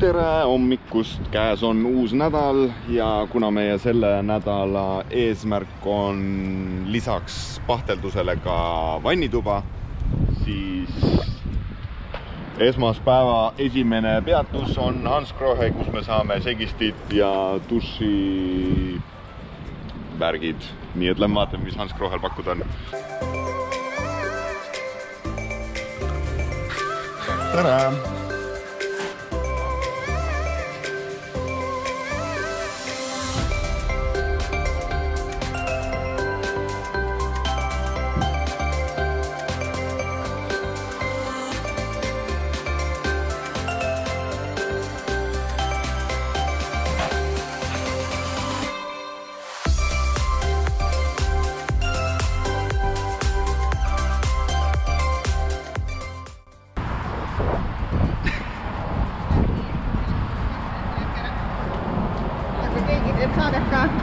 Tere hommikust, käes on uus nädal ja kuna meie selle nädala eesmärk on lisaks pahteldusele ka vannituba, siis esmaspäeva esimene peatus on Hansgrohe, kus me saame segistit ja duši värgid. Nii et lähme vaatame, mis Hansgrohel pakkuda on. Tere!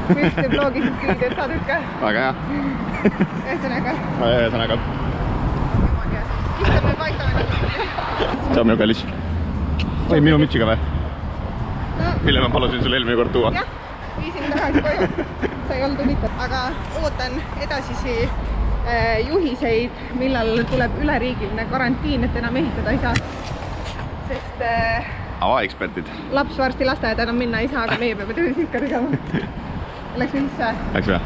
Kõik blogis teed saadet ka. Väga hea. Ühesõnaga. Istume paistame. See on minu kallis. Või minu mütsiga või? Mille ma palusin sulle eelmine kord tuua? Jah, viisin tagasi koju. See ei olnud huvitav. Aga ootan edasisi juhiseid, millal tuleb üleriigiline karantiin, et enam ehitada ei saa. Sest avaeksperdid. Laps varsti lasteaeda enam minna ei saa, aga meie peame töös ikka tegema. Läks või sisse? Läks või?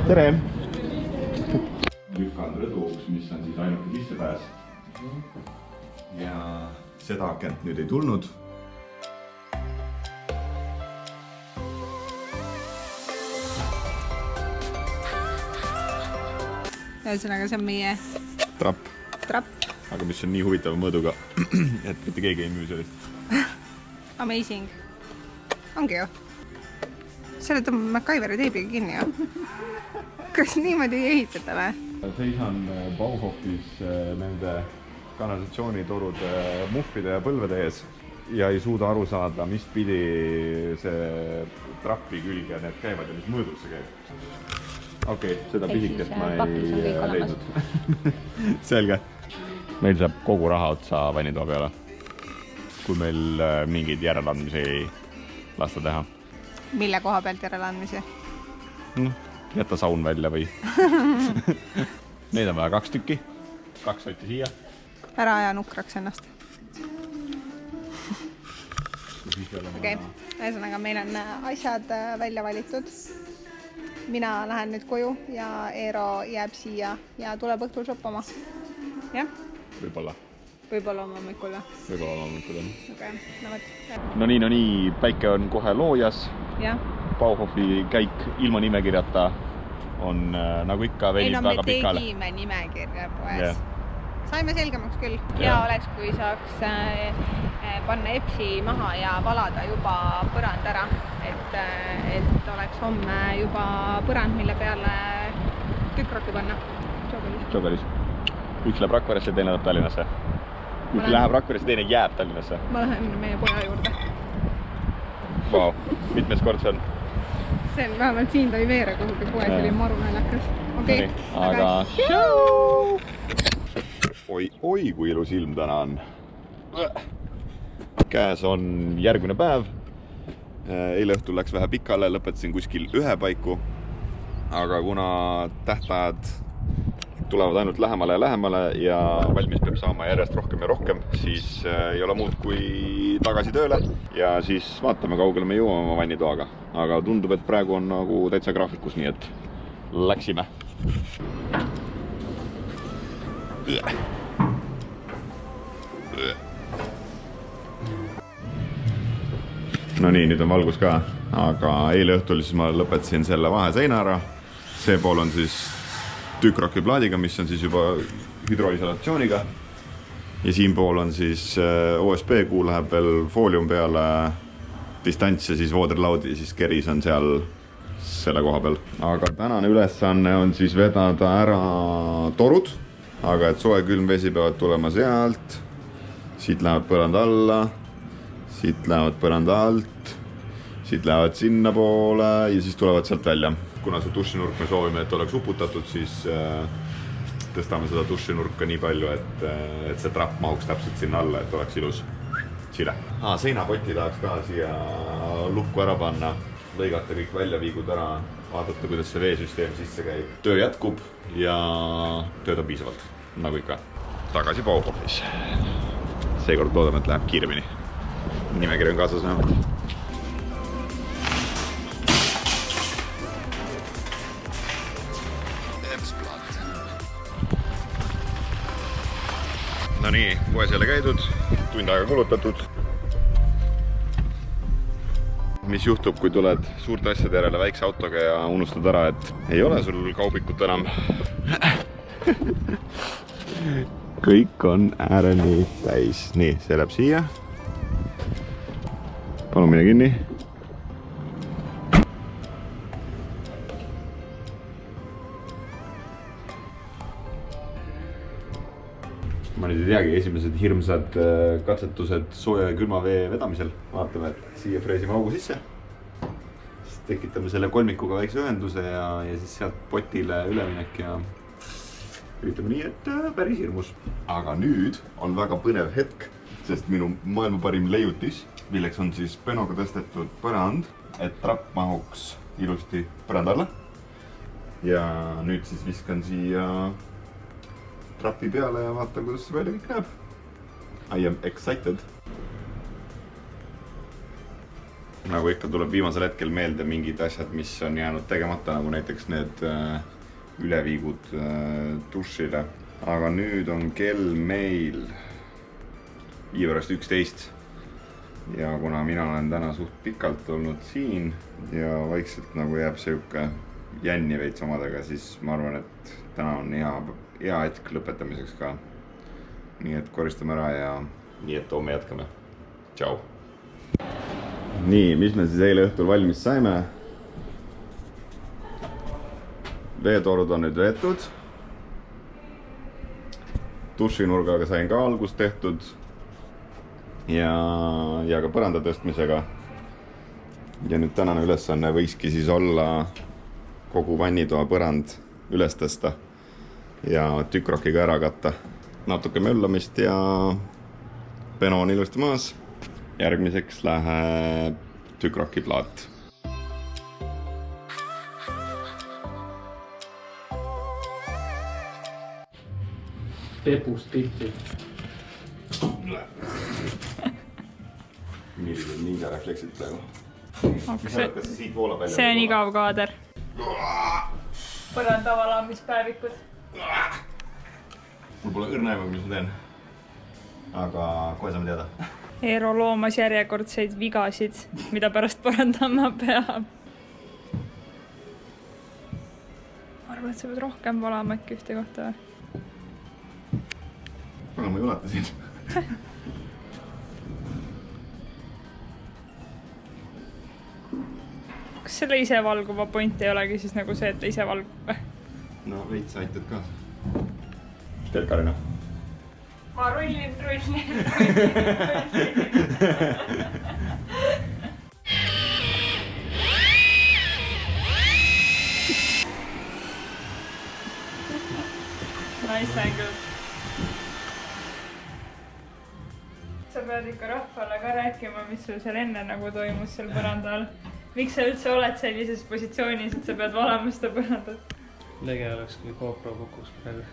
Tere! Lükkan rõduks, mis on siis ainuke sissepääs. Ja seda akent nüüd ei tulnud. Ühesõnaga, see on meie trapp. Aga mis on nii huvitava mõõduga, et mitte keegi ei müü sellist. Amazing. Ongi ju. Selle tõmbab MacGyveri teibiga kinni ju. Kas niimoodi ei ehitata või? Seisan Bauhofis nende kanalisatsioonitorude muffide ja põlvede ees ja ei suuda aru saada, mis pidi see trappi külge need käivad ja mis mõõdud see käib. Okei, seda pisikest ma ei leidnud. Selge. Meil saab kogu raha otsa vannitoa peale, kui meil mingeid järeleandmisi ei lasta teha. Mille koha pealt järeleandmisi? Jätta saun välja või? Neid on vaja 2 tükki. 2 sotti siia. Ära aja nukraks ennast. Okei, ühesõnaga meil on asjad välja valitud. Mina lähen nüüd koju ja Eero jääb siia ja tuleb õhtul shoppama. Jah? Võib-olla. Võib-olla hommikul või? Võib-olla hommikul on. Okei, no võt. No nii, päike on kohe loojas. Jah. Bauhofi käik ilma nimekirjata on nagu ikka venib väga pikale. Me tegime nimekirja poes. Saime selgemaks küll. Ja oleks, kui saaks panna EPSi maha ja valada juba põrand ära. Et oleks homme juba põrand, mille peale tükkrokki panna. Tšokolis. Üks läheb Rakveresse, teine läheb Tallinnasse. Üks läheb Rakveresse, teine jääb Tallinnasse. Ma lähen meie poja juurde. Vau, mitmes kord see on? See on vähemalt siin ta ei veere kuhugi poes, oli maru naljakas. Okei, aga show! Oi, kui ilus ilm täna on. Käes on järgmine päev. Eile õhtul läks vähe pikale, lõpetasin kuskil 1 paiku. Aga kuna tähtajad tulevad ainult lähemale ja lähemale ja valmis peab saama järjest rohkem ja rohkem, siis ei ole muud kui tagasi tööle ja siis vaatame, kaugele me jõuame oma vannitoaga. Aga tundub, et praegu on nagu täitsa graafikus, nii et läksime. No nii, nüüd on valgus ka, aga eile õhtul siis ma lõpetasin selle vaheseina ära. See pool on siis tükkrokki plaadiga, mis on siis juba hüdroisolatsiooniga. Ja siin pool on siis OSB, kuhu läheb veel foolium peale, distants ja siis vooderlaud ja siis keris on seal selle koha peal. Aga tänane ülesanne on siis vedada ära torud, aga et soe külm vesi peavad tulema sealt. Siit lähevad põranda alla, siit lähevad põranda alt, siit lähevad sinna poole ja siis tulevad sealt välja. Kuna see dušinurk me soovime, et oleks uputatud, siis tõstame seda dušinurka nii palju, et see trapp mahuks täpselt sinna alla, et oleks ilus sile. Seinapoti tahaks ka siia lukku ära panna, lõigata kõik väljaviigud ära, vaadata, kuidas see veesüsteem sisse käib. Töö jätkub ja tööd on piisavalt, nagu ikka. Tagasi Bauhofis. Seekord loodame, et läheb kiiremini. Nimekiri on kaasas vähemalt. No nii, poes jälle käidud, tund aega kulutatud. Mis juhtub, kui tuled suurte asjade järele väikse autoga ja unustad ära, et ei ole sul kaubikut enam? Kõik on ääreni täis. Nii, see läheb siia. Palun mine kinni. Ma nüüd ei teagi, esimesed hirmsad katsetused sooja ja külma vee vedamisel. Vaatame, et siia freesime augu sisse. Siis tekitame selle kolmikuga väikse ühenduse ja siis sealt potile üleminek ja ütleme nii, et päris hirmus. Aga nüüd on väga põnev hetk, sest minu maailma parim leiutis, milleks on siis penoga tõstetud põrand, et trapp mahuks ilusti põranda alla. Ja nüüd siis viskan siia trapi peale ja vaata, kuidas see välja kõik näeb. I am excited. Nagu ikka tuleb viimasel hetkel meelde mingid asjad, mis on jäänud tegemata, nagu näiteks need üleviigud dušile. Aga nüüd on kell meil 5:11. Ja kuna mina olen täna suht pikalt olnud siin ja vaikselt nagu jääb siuke jänni veits omadega, siis ma arvan, et täna on hea hetk lõpetamiseks ka. Nii et koristame ära ja nii et homme jätkame. Tšau! Nii, mis me siis eile õhtul valmis saime? Veetorud on nüüd veetud. Dušinurgaga sain ka algust tehtud. Ja ka põranda tõstmisega. Ja nüüd tänane ülesanne võikski siis olla kogu vannitoa põrand üles tõsta ja tükrockiga ära katta. Natuke möllamist ja peno on ilusti maas. Järgmiseks läheb tükrocki plaat. Pepust pilti. Millised ninja-refleksid praegu? See on igav kaader. Põranda valamispäevikud. Mul pole õrna aimu, mis ma teen. Aga kohe saame teada. Eero loomas järjekordseid vigasid, mida pärast parandama peab. Ma arvan, et sa pead rohkem valama äkki ühte kohta või? Aga ma ei ulatasin. Kas selle ise valguva point ei olegi siis nagu see, et ta ise valgub või? No veits aitad ka. Telkarina. Ma rullin. Nice angle. Sa pead ikka rahvale ka rääkima, mis sul seal enne nagu toimus seal põrandal. Miks sa üldse oled sellises positsioonis, et sa pead valama seda põrandat? Lege oleks, kui GoPro kukuks praegu.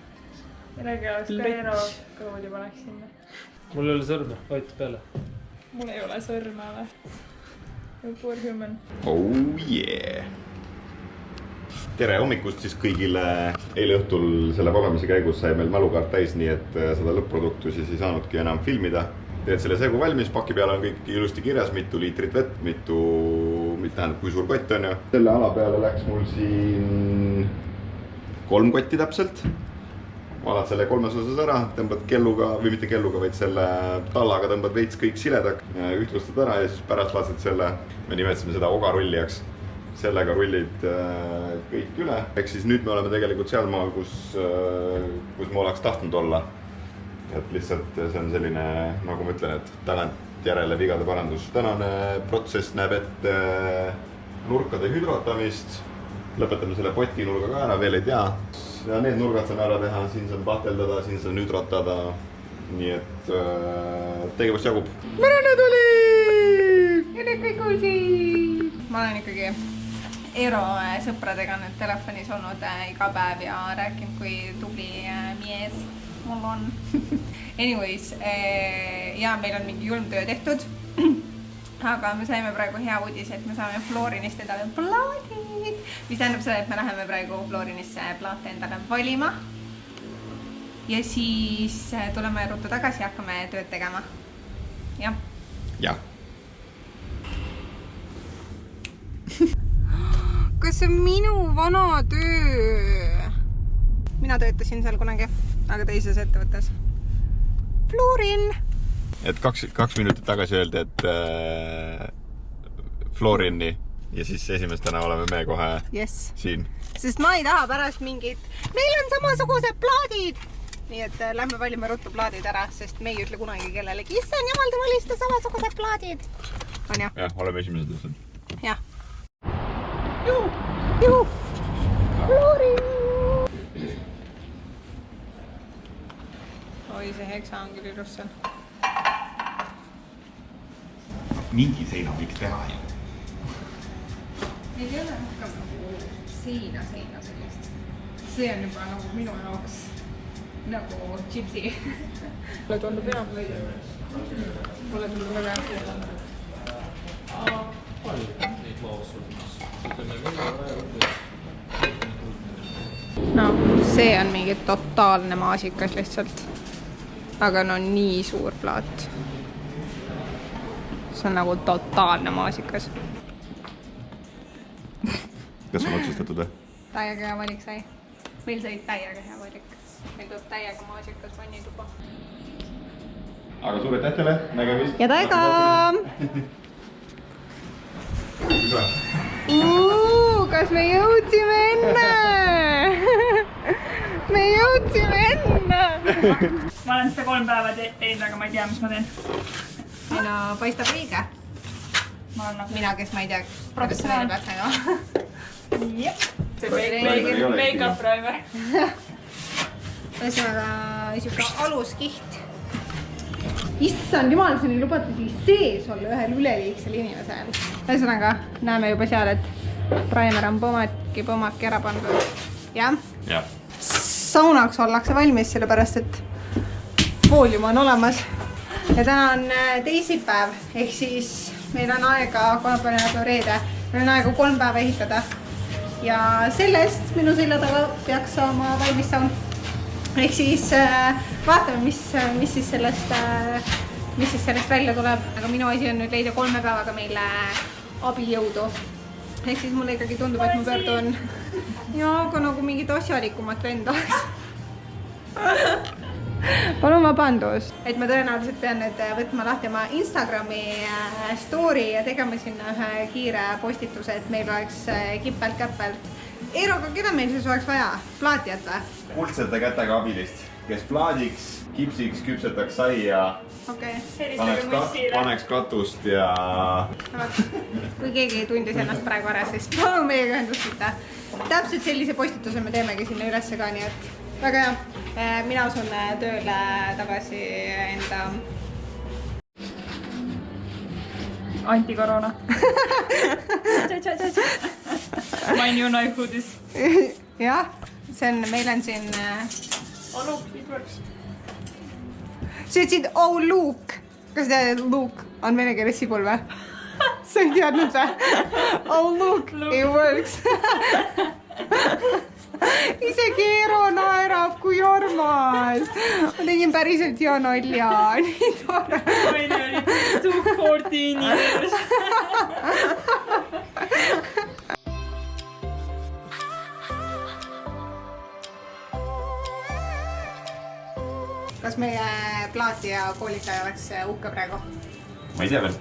Lege oleks ka Eero kõudi paneks sinna. Mul ei ole sõrme, vajuta peale. Mul ei ole sõrme või? Poor human. Oh yeah! Tere hommikust siis kõigile. Eile õhtul selle valamise käigus sai meil mälukaart täis, nii et seda lõpp-produktu siis ei saanudki enam filmida. Teed selle segu valmis, paki peale on kõik ilusti kirjas, mitu liitrit vett, tähendab, kui suur kott on ju. Selle ala peale läks mul siin 3 kotti täpselt. Valad selle 3 osas ära, tõmbad kelluga, või mitte kelluga, vaid selle tallaga tõmbad veits kõik siledak, ühtlustad ära ja siis pärast lased selle, me nimetsime seda ogarullijaks. Sellega rullid kõik üle. Ehk siis nüüd me oleme tegelikult sealmaal, kus ma oleks tahtnud olla. Et lihtsalt see on selline, nagu ma ütlen, et tagant järele vigade parandus. Tänane protsess näeb ette nurkade hüdrotamist. Lõpetame selle potinurga ka ära, veel ei tea. ja need nurgad saan ära teha, siin saan pateldada, siin saan hüdratada. Nii et tegevust jagub. Merene tuli! Ja nüüd kõik kuulsid! Ma olen ikkagi Eero sõpradega nüüd telefonis olnud iga päev ja rääkinud, kui tubli mees mul on. Anyways, ja meil on mingi julm töö tehtud. Aga me saime praegu hea uudis, et me saame Florinist endale plaadid. Mis tähendab seda, et me läheme praegu Florinisse plaate endale valima. Ja siis tuleme ruttu tagasi ja hakkame tööd tegema. Jah. Jah. Kas see on minu vana töö? Mina töötasin seal kunagi, aga teises ettevõttes. Florin! Et 2 minutit tagasi öeldi, et Florini ja siis esimestena oleme me kohe siin. Sest ma ei taha pärast mingit, meil on samasugused plaadid! Nii et lähme valime ruttu plaadid ära, sest me ei ütle kunagi kellelegi. Issand, jumal, te valiste samasugused plaadid! On jah? Jah, oleme esimesed lihtsalt. Jah. Juhu! Florin! Oi, see heksa on küll ilus seal. Mingi seina võiks teha ju. Meil ei ole rohkem nagu seina sellist. See on juba nagu minu jaoks nagu chipsi. Mulle tundub hea. Mulle tundub väga hea. No, see on mingi totaalne maasikas lihtsalt. Aga no nii suur plaat. See on nagu totaalne maasikas. Kas on otsustatud või? Täiega hea valik sai. Meil sai täiega hea valik. Meil tuleb täiega maasikas vannituba. Aga suure tähtele, nägemist! Ja täiega! Kas me jõudsime enne? Me jõudsime enne! Ma olen seda 3 päeva teinud, aga ma ei tea, mis ma teen. Mina paistab õige. Mina, kes ma ei tea, professionaali peaks nägema. Jep. See make-up primer. Ühesõnaga, niisugune aluskiht. Issand, jumal, see oli lubatud sees olla ühel üleliigsel inimesel. Ühesõnaga, näeme juba seal, et primer on pomaki ära pandud. Jah? Jah. Saunaks ollakse valmis, sellepärast et foolium on olemas. Ja täna on teisipäev, ehk siis meil on aega, kolmapäev reede, meil on aega 3 päeva ehitada. Ja sellest minu selja taga peaks saama valmis saun. Ehk siis vaatame, mis siis sellest välja tuleb. Aga minu asi on nüüd leida 3 päevaga meile abijõudu. Ehk siis mulle ikkagi tundub, et ma pöördun aga nagu mingit asjalikumat venda. Palun vabandus, et ma tõenäoliselt pean nüüd võtma lahti oma Instagrami story ja tegema sinna ühe kiire postituse, et meil oleks kippelt-käppelt. Eero, aga keda meil siis oleks vaja? Plaatijat või? Kuldsete kätega abilist, kes plaadiks, kipsiks, küpsetaks saia, paneks katust ja... Kui keegi tundis ennast praegu ära, siis palun meiega ühendust võtta. Täpselt sellise postituse me teemegi sinna ülesse ka, nii et väga hea. Mina asun tööle tagasi enda... Anti-korona. My new knife hoodies. Jah, meil on siin... Oh look, it works. Sa ütlesid, oh Luke. Kas te Luke on vene keeles sibul või? Sa ei teadnud või? Oh Luke, it works. Isegi Eero naerab, kui armas. Ma tegin päriselt hea nalja. Nii tore. Mine oli 214 years. Kas meie plaatija koolitaja oleks uhke praegu? Ma ei tea veel.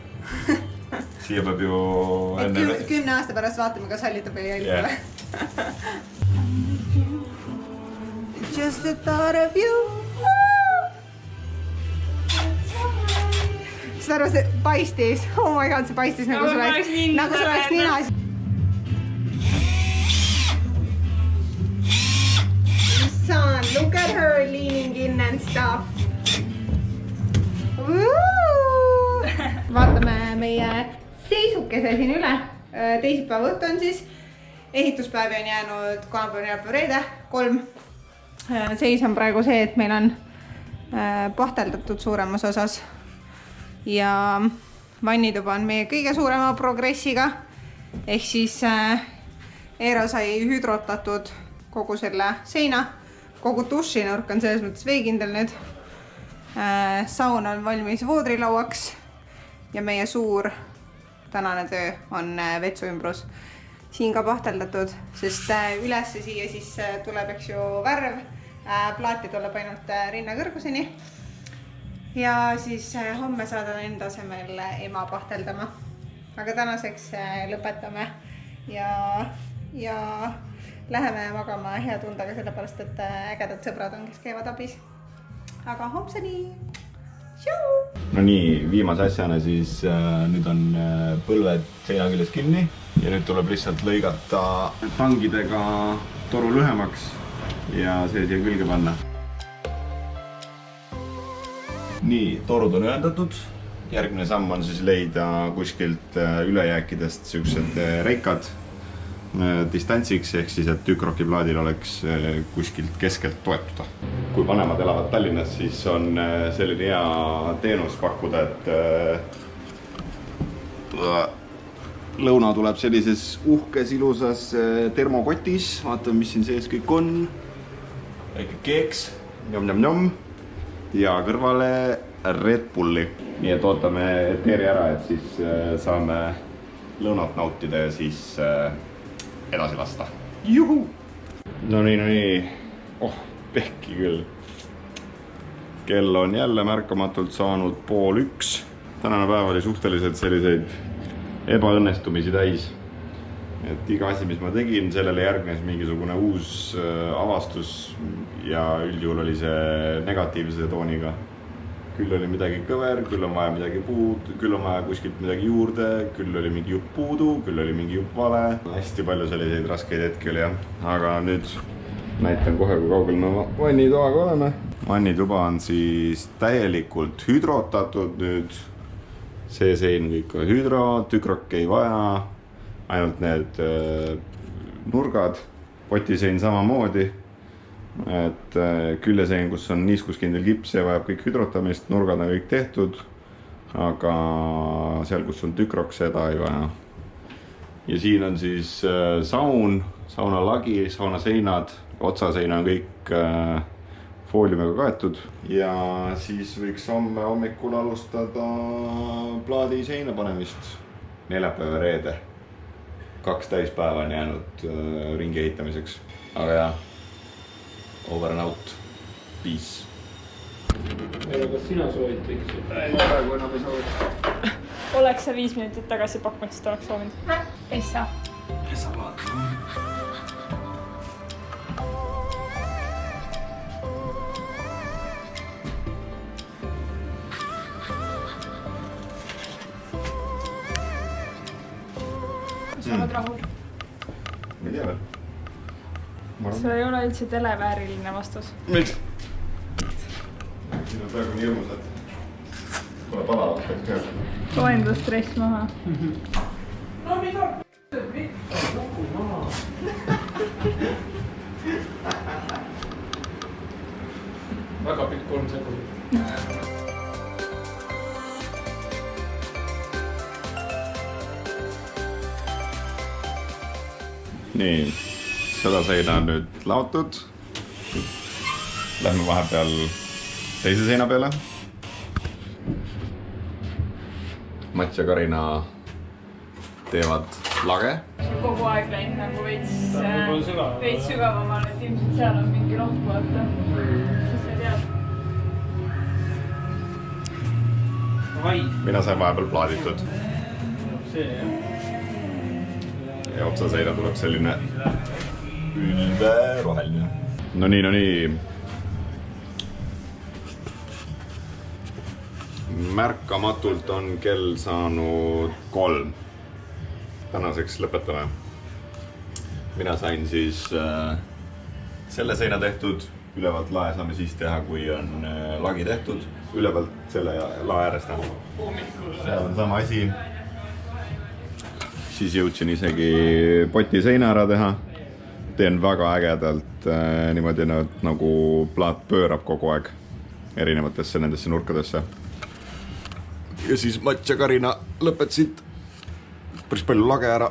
Siia peab ju... 10 aasta pärast vaatame, kas hallitab või ei hallita. Just the thought of you. Seda arvas, see paistis. Oh my god, see paistis nagu sul oleks ninas. Look at her leaning in and stuff. Vaatame meie seisukese siin üle. Teisipäeva õhtu on siis. Ehituspäevi on jäänud kolmapäev, reede 3. Seis on praegu see, et meil on pahteldatud suuremas osas. Ja vannituba on meie kõige suurema progressiga. Ehk siis Eero sai hüdrotatud kogu selle seina. Kogu dušinurk on selles mõttes veekindel nüüd. Saun on valmis voodrilauaks ja meie suur tänane töö on vetsuümbrus. Siin ka pahteldatud, sest ülesse siia siis tuleb eks ju värv. Plaati tuleb ainult rinna kõrguseni. Ja siis homme saadame enda asemel ema pahteldama. Aga tänaseks lõpetame ja läheme magama hea tundega sellepärast, et ägedad sõbrad on, kes käivad abis. Aga homseni! Tšau! No nii, viimase asjana siis nüüd on põlved seina küljes kinni ja nüüd tuleb lihtsalt lõigata tangidega toru lühemaks ja see siia külge panna. Nii, torud on ühendatud. Järgmine samm on siis leida kuskilt ülejääkidest siuksed reikad distantsiks, ehk siis, et tükrocki plaadil oleks kuskilt keskelt toetuda. Kui vanemad elavad Tallinnas, siis on selline hea teenus pakkuda, et lõuna tuleb sellises uhkes ilusas termokotis. Vaatame, mis siin sees kõik on. Väike keeks, njom, ja kõrvale Red Bulli. Nii et ootame teeri ära, et siis saame lõunat nautida ja siis edasi lasta. Juhu! No nii. Oh, pehki küll. Kell on jälle märkamatult saanud 12:30. Tänane päev oli suhteliselt selliseid ebaõnnestumisi täis. Et iga asi, mis ma tegin, sellele järgnes mingisugune uus avastus ja üldjuhul oli see negatiivse tooniga. Küll oli midagi kõver, küll on vaja midagi puud, küll on vaja kuskilt midagi juurde, küll oli mingi jupp puudu, küll oli mingi jupp vale. Hästi palju selliseid raskeid hetki oli, jah. Aga nüüd näitan kohe, kui kaugel me vannitoaga oleme. Vannituba on siis täielikult hüdrotatud nüüd. See sein kõik on hüdro, tükrok ei vaja. Ainult need nurgad, potisein samamoodi. Et küljesein, kus on niiskuskindel kips ja vajab kõik hüdrotamist, nurgad on kõik tehtud, aga seal, kus on tükrok, seda ei vaja. Ja siin on siis saun, saunalagi, saunaseinad, otsaseinad on kõik fooliumiga kaetud ja siis võiks homme hommikul alustada plaadi seina panemist. Neljapäeva reede. 2 täispäeva on jäänud ringi ehitamiseks, aga jah. Over and out. Peace. Eero, kas sina soovitaks? Ei, ma praegu enam ei soovita. Oleks sa 5 minutit tagasi pakkumist oleks soovinud? Essa. Essa vaatama. Sa oled rahul? Ma ei tea veel. See ei ole üldse televääriline vastus. Miks? Siin on praegu nii hirmus, et pole pala. Toenda stress maha. No mida? Kuku maha. Väga pikk 3 sekundit. Nii, seda seina on nüüd laotud. Lähme vahepeal teise seina peale. Mats ja Karina teevad lage. Kogu aeg läinud nagu veits sügavamale, et ilmselt seal on mingi rohk, vaata. Siis sa tead. Mina sain vahepeal plaaditud. See, jah. Ja otsaseina tuleb selline ülbe roheline. No nii. Märkamatult on kell saanud 3. Tänaseks lõpetame. Mina sain siis selle seina tehtud ülevalt lae saame siis teha, kui on lagi tehtud. Ülevalt selle lae äärest näha. Seal on sama asi. Siis jõudsin isegi poti seina ära teha. Teen väga ägedalt niimoodi, nagu plaat pöörab kogu aeg erinevatesse nendesse nurkadesse. Ja siis Mats ja Karina lõpetasid päris palju lage ära.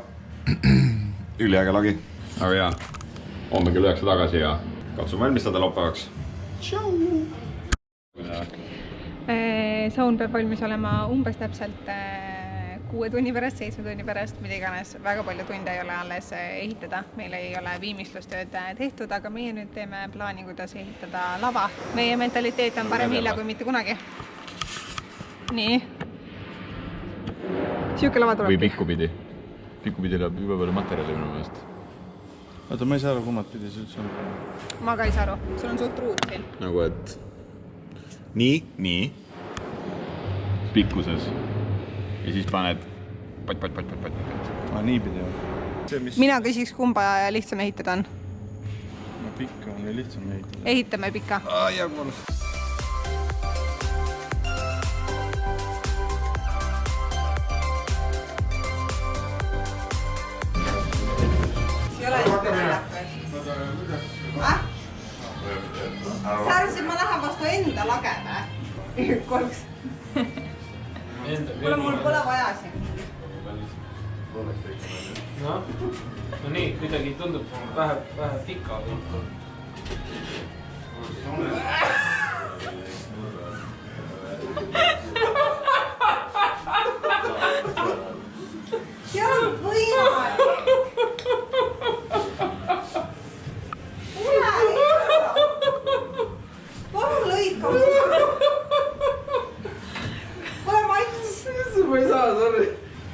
Üliäge lagi. Aga jaa, homme kell 9 tagasi ja katsun valmistada laupäevaks. Tšau! Saun peab valmis olema umbes täpselt 6 tunni pärast, 7 tunni pärast, mida iganes. Väga palju tunde ei ole alles ehitada. Meil ei ole viimistlustööd tehtud, aga meie nüüd teeme plaani, kuidas ehitada lava. Meie mentaliteet on parem hilja kui mitte kunagi. Nii. Siuke lava tulebki. Või pikkupidi. Pikkupidi läheb juba palju materjali minu meelest. Oota, ma ei saa aru, kumad pidi see üldse on. Ma ka ei saa aru. Sul on suht ruud siin. Nagu et nii pikkuses ja siis paned pat. Nii pidi või? Mina küsiks, kumba lihtsam ehitada on. No pikka on ju lihtsam ehitada. Ehitame pika. Ja kolm. Sa arvasid, ma lähen vastu enda lageme. Korks. Mul pole vaja siin. No nii, kuidagi tundub vähe pika või. See on võimalik. Palun lõika mul. Pole Mats. Ma ei saa, sorry.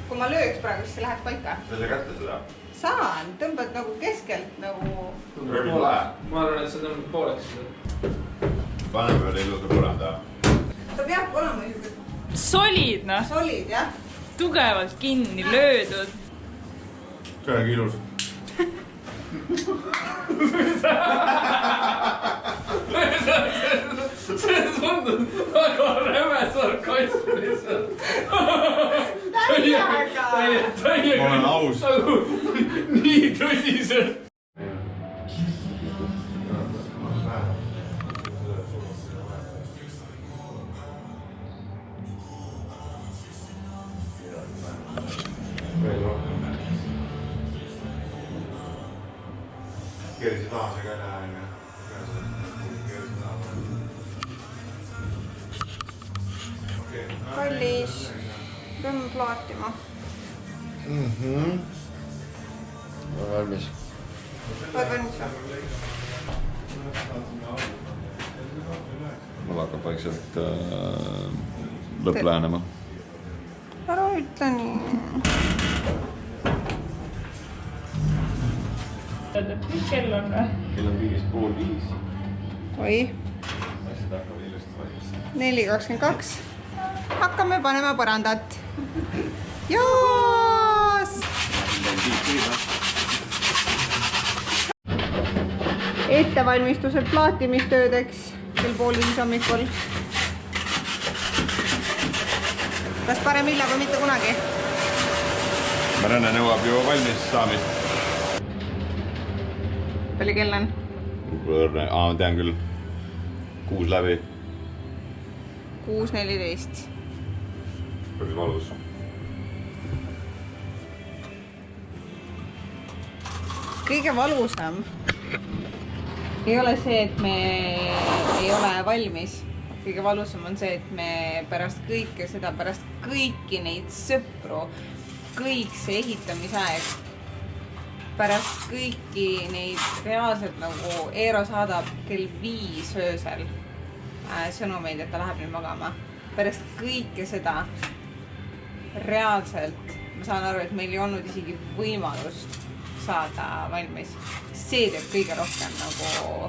Kui ma lööks praegu, siis see läheks paika. Sa ei kätte seda? Saan, tõmbad nagu keskelt nagu... Rööbid lae. Ma arvan, et sa tõmbad pooleks seda. Pane peale ilusa põranda. Ta peab olema niisugune Solid, noh. solid, jah? Tugevalt kinni löödud. See on ilus. See tundub väga räme sarkasm lihtsalt. Täiega. Ma olen aus. Nii tõsiselt. Kerisi taha see ka ei lähe, on ju. Kallis, peame plaatima. Olen valmis. Oled valmis või? Mul hakkab vaikselt lõpp lähenema. Ära ütle nii. Mis kell on või? Kell on 4:30. Oi, Asjad hakkavad ilusti valmis. 4:22. Hakkame panema põrandat. Jaas! Ettevalmistused plaatimistöödeks kell 4:30 hommikul. Kas parem hilja kui mitte kunagi? Rene nõuab ju valmis saamist. Palju kell on? Ma tean küll. 6 läbi. 6:14. Päris valus. Kõige valusam ei ole see, et me ei ole valmis. Kõige valusam on see, et me pärast kõike seda, pärast kõiki neid sõpru, kõik see ehitamisaeg, pärast kõiki neid reaalselt nagu Eero saadab kell 5 öösel sõnumeid, et ta läheb nüüd magama. Pärast kõike seda reaalselt ma saan aru, et meil ei olnud isegi võimalust saada valmis. See teeb kõige rohkem nagu,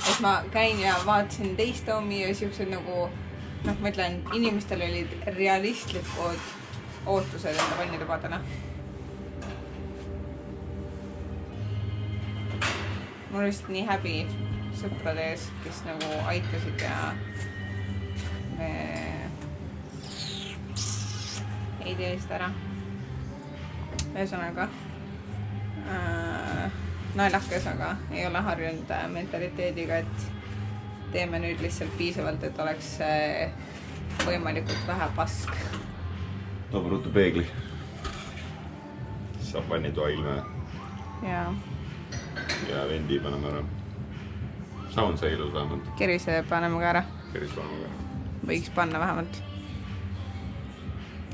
et ma käin ja vaatasin teist omi ja siuksed nagu, noh, ma ütlen, inimestel olid realistlikud ootused enda vannilubadena. mul oli lihtsalt nii häbi sõprade ees, kes nagu aitasid ja me ei tee seda ära. Ühesõnaga naljakas, aga ei ole harjunud mentaliteediga, et teeme nüüd lihtsalt piisavalt, et oleks võimalikult vähe pask. Toob ruttu peegli. Saab vannitoa ilme Ja ja vendi paneme ära. Sound sai ilus vähemalt. kerise paneme ka ära. Keris paneme ära. Võiks panna vähemalt.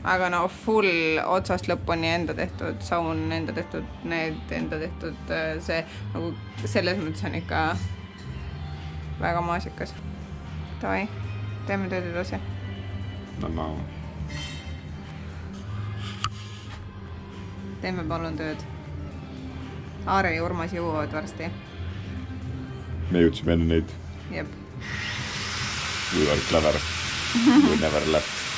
Aga no full otsast lõpuni enda tehtud, saun enda tehtud, need enda tehtud, see nagu selles mõttes on ikka väga maasikas. Davai, teeme tööd edasi. No. Teeme palun tööd. Aare ja Urmas jõuavad varsti. Me jõudsime enne neid. Jep. We were clever. We never left.